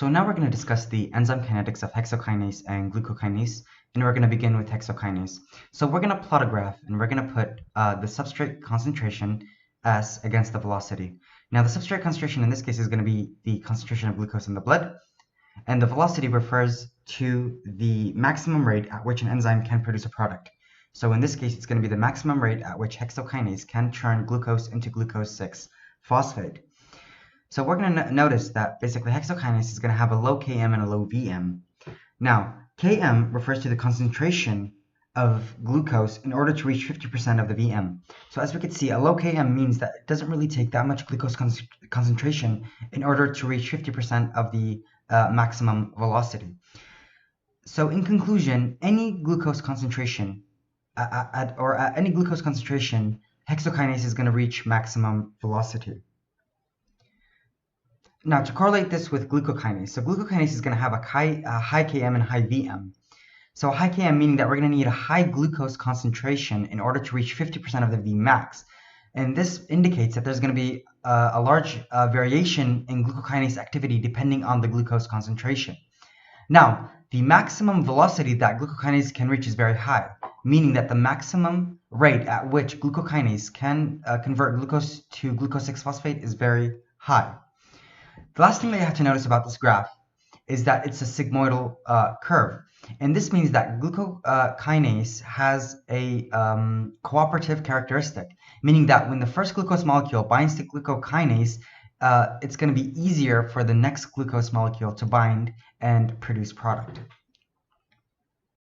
So now we're going to discuss the enzyme kinetics of hexokinase and glucokinase, and we're going to begin with hexokinase. So we're going to plot a graph, and we're going to put the substrate concentration S against the velocity. Now the substrate concentration in this case is going to be the concentration of glucose in the blood, and the velocity refers to the maximum rate at which an enzyme can produce a product. So in this case, it's going to be the maximum rate at which hexokinase can turn glucose into glucose 6-phosphate. So we're going to notice that basically hexokinase is going to have a low Km and a low Vm. Now, Km refers to the concentration of glucose in order to reach 50% of the Vm. So as we can see, a low Km means that it doesn't really take that much glucose concentration in order to reach 50% of the maximum velocity. So in conclusion, any glucose concentration, at any glucose concentration, hexokinase is going to reach maximum velocity. Now, to correlate this with glucokinase, so glucokinase is going to have a high Km and high Vm. So high Km meaning that we're going to need a high glucose concentration in order to reach 50% of the Vmax. And this indicates that there's going to be a large variation in glucokinase activity depending on the glucose concentration. Now, the maximum velocity that glucokinase can reach is very high, meaning that the maximum rate at which glucokinase can convert glucose to glucose 6-phosphate is very high. The last thing that you have to notice about this graph is that it's a sigmoidal curve. And this means that glucokinase has a cooperative characteristic, meaning that when the first glucose molecule binds to glucokinase, it's going to be easier for the next glucose molecule to bind and produce product.